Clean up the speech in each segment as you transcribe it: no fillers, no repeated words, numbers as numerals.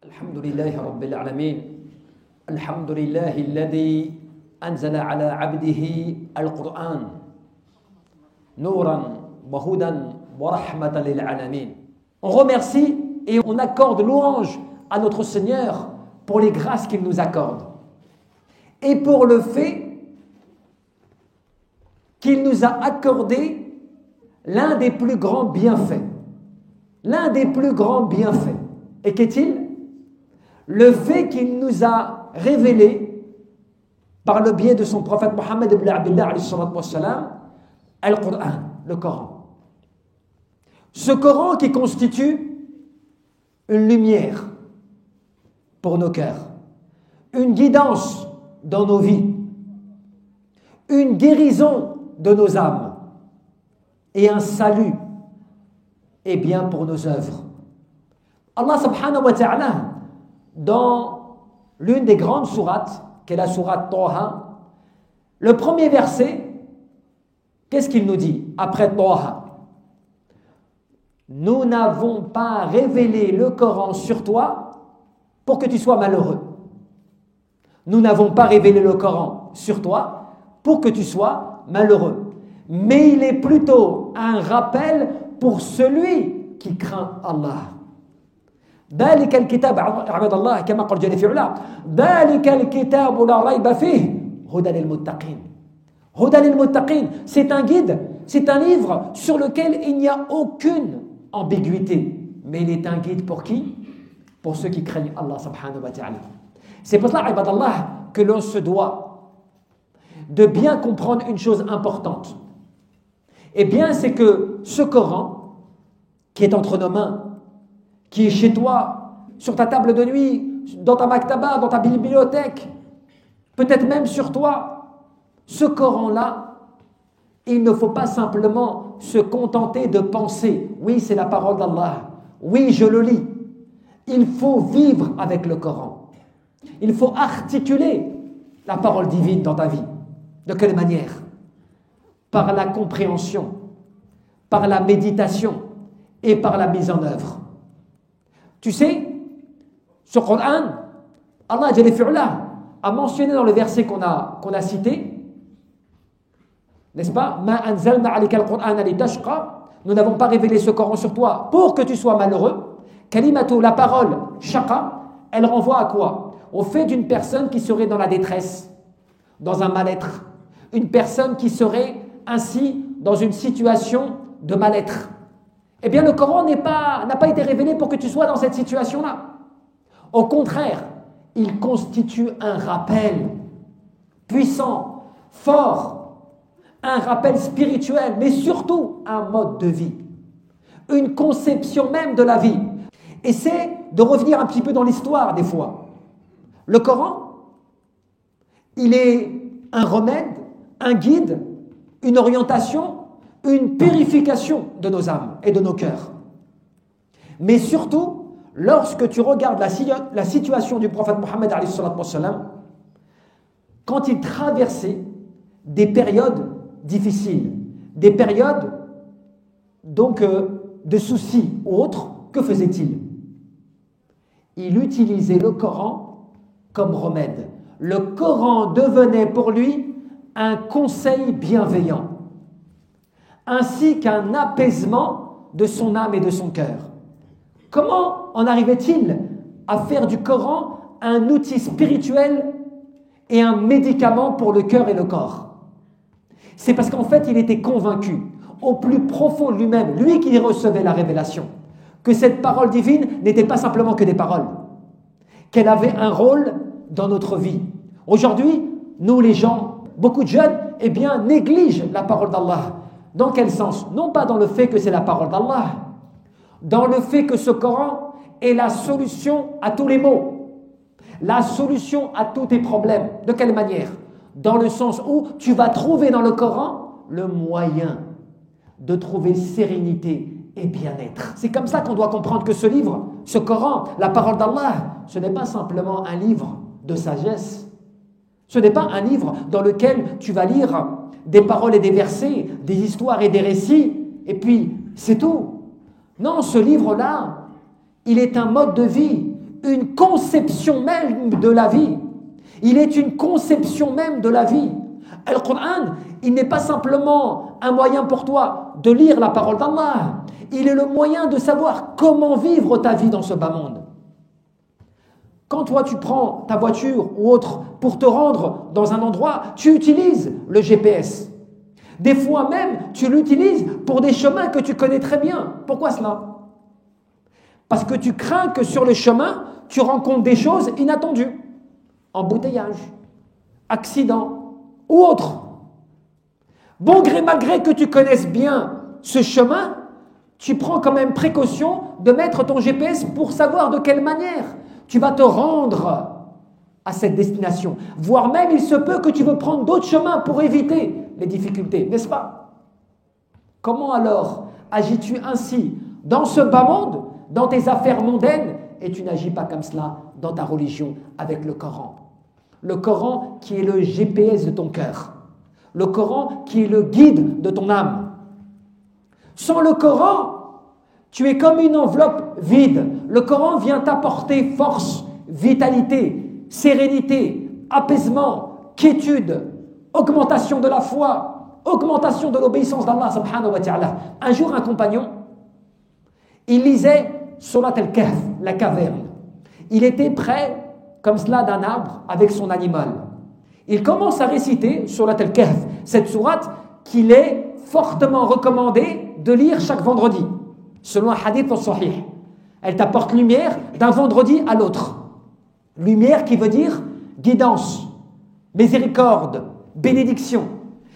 الحمد لله رب العالمين الحمد لله الذي أنزل على عبده القرآن نورا وهدى ورحمة للعالمين. On remercie et on accorde louange à notre Seigneur pour les grâces qu'il nous accorde et pour le fait qu'il nous a accordé l'un des plus grands bienfaits. L'un des plus grands bienfaits. Et qu'est-il? Le fait qu'il nous a révélé, par le biais de son prophète Mohammed ibn Abdullah, Al-Qur'an, le Coran. Ce Coran qui constitue une lumière pour nos cœurs, une guidance dans nos vies, une guérison de nos âmes et un salut et bien pour nos œuvres. Allah subhanahu wa ta'ala, dans l'une des grandes sourates, qui est la sourate Taha, le premier verset, qu'est-ce qu'il nous dit après Taha? Nous n'avons pas révélé le Coran sur toi pour que tu sois malheureux. Nous n'avons pas révélé le Coran sur toi pour que tu sois malheureux. Mais il est plutôt un rappel pour celui qui craint Allah. ذلك الكتاب عباد الله كما قال جل في علاه ذلك الكتاب لا ريب فيه هدى للمتقين. هدى للمتقين, c'est un guide, c'est un livre sur lequel il n'y a aucune ambiguïté, mais il est un guide pour qui? Pour ceux qui craignent Allah subhanahu wa ta'ala. C'est pour cela, ibad Allah, que l'on se doit de bien comprendre une chose importante. Eh bien, c'est que ce Coran qui est entre nos mains, qui est chez toi, sur ta table de nuit, dans ta maktaba, dans ta bibliothèque, peut-être même sur toi, ce Coran-là, il ne faut pas simplement se contenter de penser, oui, c'est la parole d'Allah, oui, je le lis. Il faut vivre avec le Coran. Il faut articuler la parole divine dans ta vie. De quelle manière? Par la compréhension, par la méditation et par la mise en œuvre. Tu sais, ce Coran, Allah Jalla fi'ala a mentionné dans le verset qu'on a cité, n'est-ce pas? Ma anzalna alayka al-Qur'ana litashqa. Nous n'avons pas révélé ce Coran sur toi pour que tu sois malheureux. Kalimatu, la parole, shaqa, elle renvoie à quoi? Au fait d'une personne qui serait dans la détresse, dans un mal-être. Une personne qui serait ainsi dans une situation de mal-être. Eh bien, le Coran n'a pas été révélé pour que tu sois dans cette situation-là. Au contraire, il constitue un rappel puissant, fort, un rappel spirituel, mais surtout un mode de vie, une conception même de la vie. Et c'est de revenir un petit peu dans l'histoire des fois. Le Coran, il est un remède, un guide, une orientation, une purification de nos âmes et de nos cœurs. Mais surtout, lorsque tu regardes la situation du prophète Mohammed, quand il traversait des périodes difficiles, des périodes donc de soucis ou autres, que faisait-il? Il utilisait le Coran comme remède. Le Coran devenait pour lui un conseil bienveillant, ainsi qu'un apaisement de son âme et de son cœur. Comment en arrivait-il à faire du Coran un outil spirituel et un médicament pour le cœur et le corps? C'est parce qu'en fait, il était convaincu, au plus profond de lui-même, lui qui recevait la révélation, que cette parole divine n'était pas simplement que des paroles, qu'elle avait un rôle dans notre vie. Aujourd'hui, nous les gens, beaucoup de jeunes, eh bien, négligent la parole d'Allah. Dans quel sens? Non pas dans le fait que c'est la parole d'Allah, dans le fait que ce Coran est la solution à tous les maux, la solution à tous tes problèmes. De quelle manière? Dans le sens où tu vas trouver dans le Coran le moyen de trouver sérénité et bien-être. C'est comme ça qu'on doit comprendre que ce livre, ce Coran, la parole d'Allah, ce n'est pas simplement un livre de sagesse. Ce n'est pas un livre dans lequel tu vas lire des paroles et des versets, des histoires et des récits, et puis c'est tout. Non, ce livre-là, il est un mode de vie, une conception même de la vie. Il est une conception même de la vie. Le Coran, il n'est pas simplement un moyen pour toi de lire la parole d'Allah. Il est le moyen de savoir comment vivre ta vie dans ce bas monde. Quand toi tu prends ta voiture ou autre pour te rendre dans un endroit, tu utilises le GPS. Des fois même, tu l'utilises pour des chemins que tu connais très bien. Pourquoi cela? Parce que tu crains que sur le chemin, tu rencontres des choses inattendues. Embouteillage, accident ou autre. Bon gré mal gré que tu connaisses bien ce chemin, tu prends quand même précaution de mettre ton GPS pour savoir de quelle manière tu vas te rendre à cette destination. Voire même, il se peut que tu veux prendre d'autres chemins pour éviter les difficultés, n'est-ce pas? Comment alors agis-tu ainsi dans ce bas monde, dans tes affaires mondaines, et tu n'agis pas comme cela dans ta religion avec le Coran? Le Coran qui est le GPS de ton cœur. Le Coran qui est le guide de ton âme. Sans le Coran, tu es comme une enveloppe vide. Le Coran vient t'apporter force, vitalité, sérénité, apaisement, quiétude, augmentation de la foi, augmentation de l'obéissance d'Allah subhanahu wa ta'ala. Un jour, un compagnon, il lisait Surat al-Kahf, la caverne. Il était près, comme cela, d'un arbre avec son animal. Il commence à réciter Surat al-Kahf, cette sourate qu'il est fortement recommandé de lire chaque vendredi, selon un hadith sahih. Elle t'apporte lumière d'un vendredi à l'autre. Lumière qui veut dire guidance, miséricorde, bénédiction.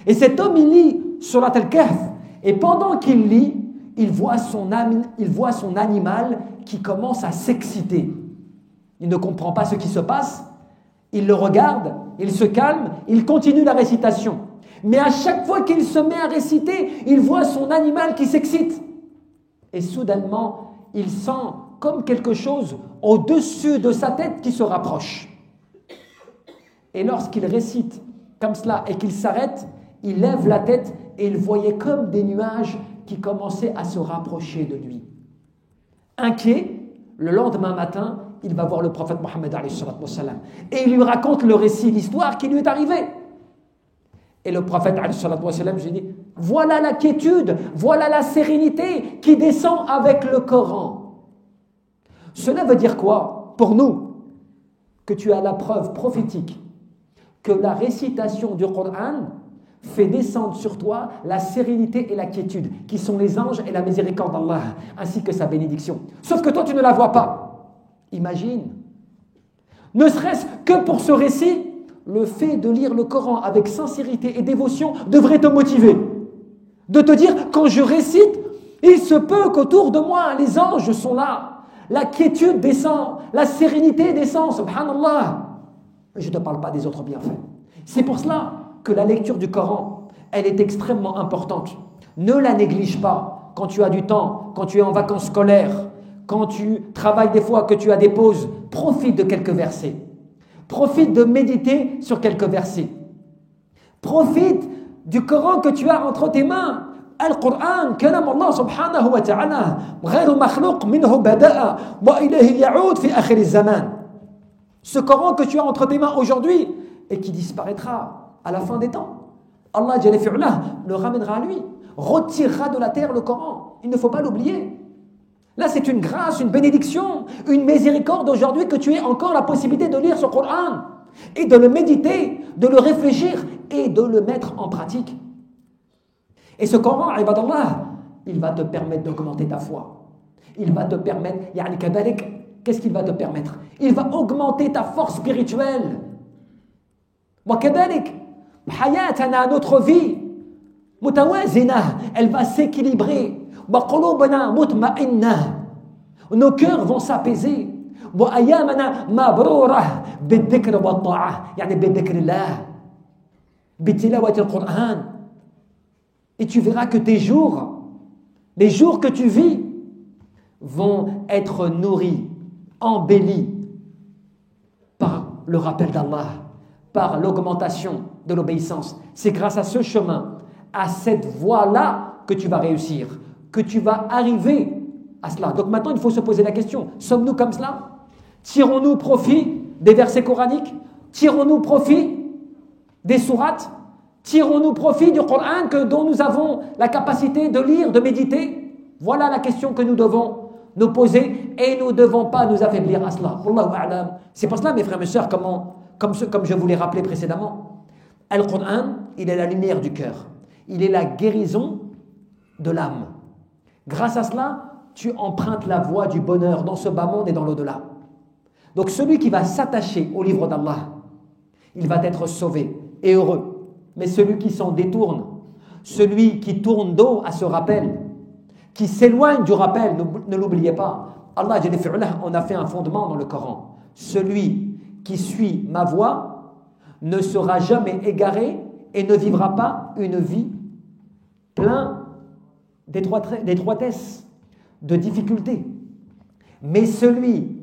Et cet homme, il lit Surat al-Kahf, et pendant qu'il lit, il voit son animal qui commence à s'exciter. Il ne comprend pas ce qui se passe, il le regarde, il se calme, il continue la récitation. Mais à chaque fois qu'il se met à réciter, il voit son animal qui s'excite. Et soudainement, il sent comme quelque chose au-dessus de sa tête qui se rapproche. Et lorsqu'il récite comme cela et qu'il s'arrête, il lève la tête et il voyait comme des nuages qui commençaient à se rapprocher de lui. Inquiet, le lendemain matin, il va voir le prophète Mohammed et il lui raconte le récit, l'histoire qui lui est arrivée. Et le prophète lui dit, voilà la quiétude, voilà la sérénité qui descend avec le Coran. Cela veut dire quoi pour nous? Que tu as la preuve prophétique que la récitation du Coran fait descendre sur toi la sérénité et la quiétude, qui sont les anges et la miséricorde d'Allah, ainsi que sa bénédiction. Sauf que toi, tu ne la vois pas. Imagine, ne serait-ce que pour ce récit, le fait de lire le Coran avec sincérité et dévotion devrait te motiver. De te dire, quand je récite, il se peut qu'autour de moi, les anges sont là. La quiétude descend, la sérénité descend, subhanallah. Je ne te parle pas des autres bienfaits. C'est pour cela que la lecture du Coran, elle est extrêmement importante. Ne la néglige pas quand tu as du temps, quand tu es en vacances scolaires, quand tu travailles des fois, que tu as des pauses. Profite de quelques versets. Profite de méditer sur quelques versets. Profite du Coran que tu as entre tes mains. Al-Qur'an, kalam Allah subhanahu wa ta'ala, ghayru makhlouq minhu bada'a, wa ilayhi ya'ud fi akhir az-zaman. Ce Coran que tu as entre tes mains aujourd'hui et qui disparaîtra à la fin des temps. Allah Jalla fi'ala le ramènera à lui, retirera de la terre le Coran. Il ne faut pas l'oublier. Là, c'est une grâce, une bénédiction, une miséricorde aujourd'hui que tu aies encore la possibilité de lire ce Coran et de le méditer, de le réfléchir et de le mettre en pratique. Et ce Coran, ibadallah, il va te permettre d'augmenter ta foi. Il va te permettre, qu'est-ce qu'il va te permettre? Il va augmenter ta force spirituelle. Notre vie, elle va s'équilibrer. Nos cœurs vont s'apaiser. Et tu verras que tes jours, les jours que tu vis, vont être nourris, embellis par le rappel d'Allah, par l'augmentation de l'obéissance. C'est grâce à ce chemin, à cette voie-là, que tu vas réussir, que tu vas arriver à cela. Donc maintenant, il faut se poser la question, sommes-nous comme cela? Tirons-nous profit des versets coraniques? Tirons-nous profit des sourates? Tirons-nous profit du Coran dont nous avons la capacité de lire, de méditer? Voilà la question que nous devons nous poser et nous ne devons pas nous affaiblir à cela. Wallahu a'lam. C'est pour cela, mes frères et sœurs, comme je vous l'ai rappelé précédemment, Al-Coran, il est la lumière du cœur. Il est la guérison de l'âme. Grâce à cela, tu empruntes la voie du bonheur dans ce bas monde et dans l'au-delà. Donc celui qui va s'attacher au livre d'Allah, il va être sauvé et heureux. Mais celui qui s'en détourne, celui qui tourne dos à ce rappel, qui s'éloigne du rappel, ne l'oubliez pas. Allah, on a fait un fondement dans le Coran. Celui qui suit ma voie ne sera jamais égaré et ne vivra pas une vie pleine d'étroitesse, de difficultés. Mais celui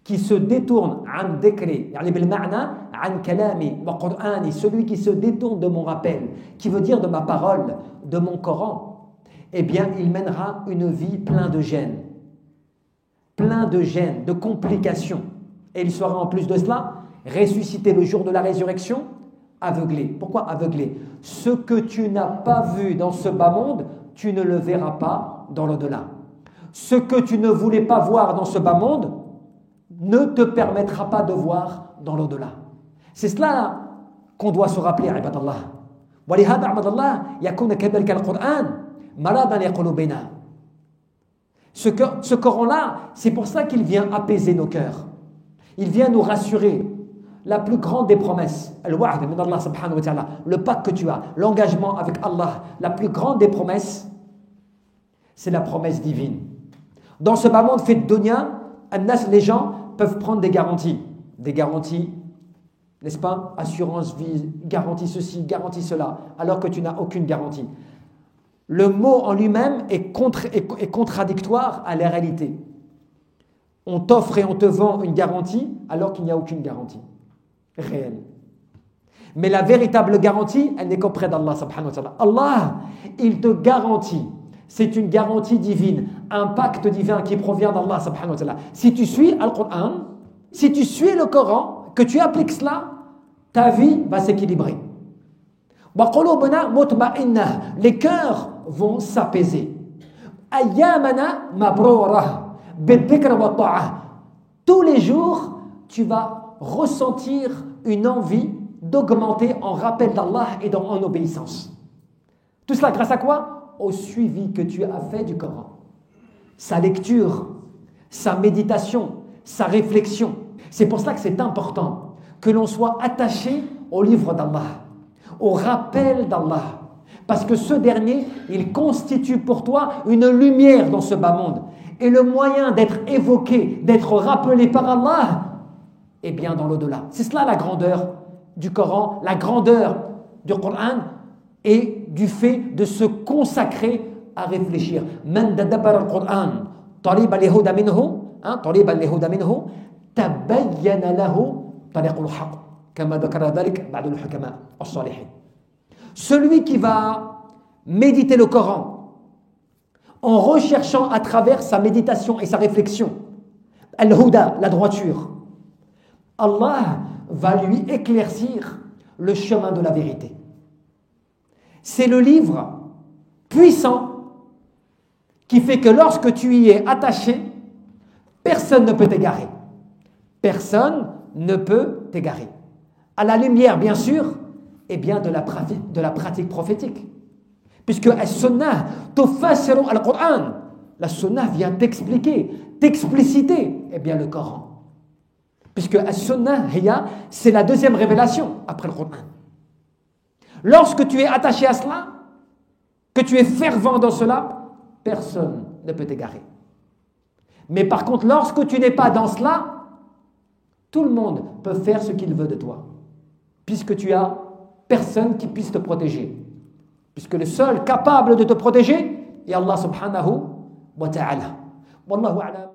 qui se détourne an dhikri, yani bil ma'na an kalami wa qur'ani, celui qui se détourne de mon rappel, qui veut dire de ma parole, de mon Coran, eh bien il mènera une vie pleine de gêne, de complications, et il sera en plus de cela ressuscité le jour de la résurrection aveuglé. Pourquoi aveuglé? Ce que tu n'as pas vu dans ce bas monde, tu ne le verras pas dans l'au-delà. Ce que tu ne voulais pas voir dans ce bas monde ne te permettra pas de voir dans l'au-delà. C'est cela qu'on doit se rappeler, ibadallah. ولهذا عبد الله يكون كذلك القرآن ملاذا لقلوبنا. Ce Coran-là, c'est pour ça qu'il vient apaiser nos cœurs. Il vient nous rassurer. La plus grande des promesses, al-wa'd min Allah subhanahu wa ta'ala, le pacte que tu as, l'engagement avec Allah, la plus grande des promesses, c'est la promesse divine. Dans ce bas monde fait de dunya, les gens peuvent prendre des garanties, n'est-ce pas? Assurance vie, garantie ceci, garantie cela, alors que tu n'as aucune garantie. Le mot en lui-même est contradictoire à la réalité. On t'offre et on te vend une garantie alors qu'il n'y a aucune garantie réelle. Mais la véritable garantie, elle n'est qu'auprès d'Allah subhanahu wa ta'ala. Allah, il te garantit. C'est une garantie divine, un pacte divin qui provient d'Allah subhanahu wa ta'ala. Si tu suis Al-Qur'an, si tu suis le Coran, que tu appliques cela, ta vie va s'équilibrer. Les cœurs vont s'apaiser. Tous les jours, tu vas ressentir une envie d'augmenter en rappel d'Allah et en obéissance. Tout cela grâce à quoi? Au suivi que tu as fait du Coran. Sa lecture, sa méditation, sa réflexion. C'est pour cela que c'est important que l'on soit attaché au livre d'Allah, au rappel d'Allah. Parce que ce dernier, il constitue pour toi une lumière dans ce bas monde. Et le moyen d'être évoqué, d'être rappelé par Allah, est bien dans l'au-delà. C'est cela la grandeur du Coran, la grandeur du Coran et du fait de se consacrer à réfléchir. Man tadabbar al-Qur'an taliban lihuda minhu tabayyana lahu tariqul haqq kama dhakara dhalik ba'd al-hukama as-salihin. Celui qui va méditer le Coran en recherchant à travers sa méditation et sa réflexion al-huda, la droiture, Allah va lui éclaircir le chemin de la vérité. C'est le livre puissant qui fait que lorsque tu y es attaché, personne ne peut t'égarer. Personne ne peut t'égarer. À la lumière, bien sûr, et bien de la pratique prophétique. Puisque as-sunnah tufassiru al-Qur'an. La sunnah vient t'expliquer, t'expliciter, eh bien le Coran. Puisque as-sunnah, c'est la deuxième révélation après le Coran. Lorsque tu es attaché à cela, que tu es fervent dans cela, personne ne peut t'égarer. Mais par contre, lorsque tu n'es pas dans cela, tout le monde peut faire ce qu'il veut de toi. Puisque tu as personne qui puisse te protéger. Puisque le seul capable de te protéger est Allah subhanahu wa ta'ala. Wallahu a'lam.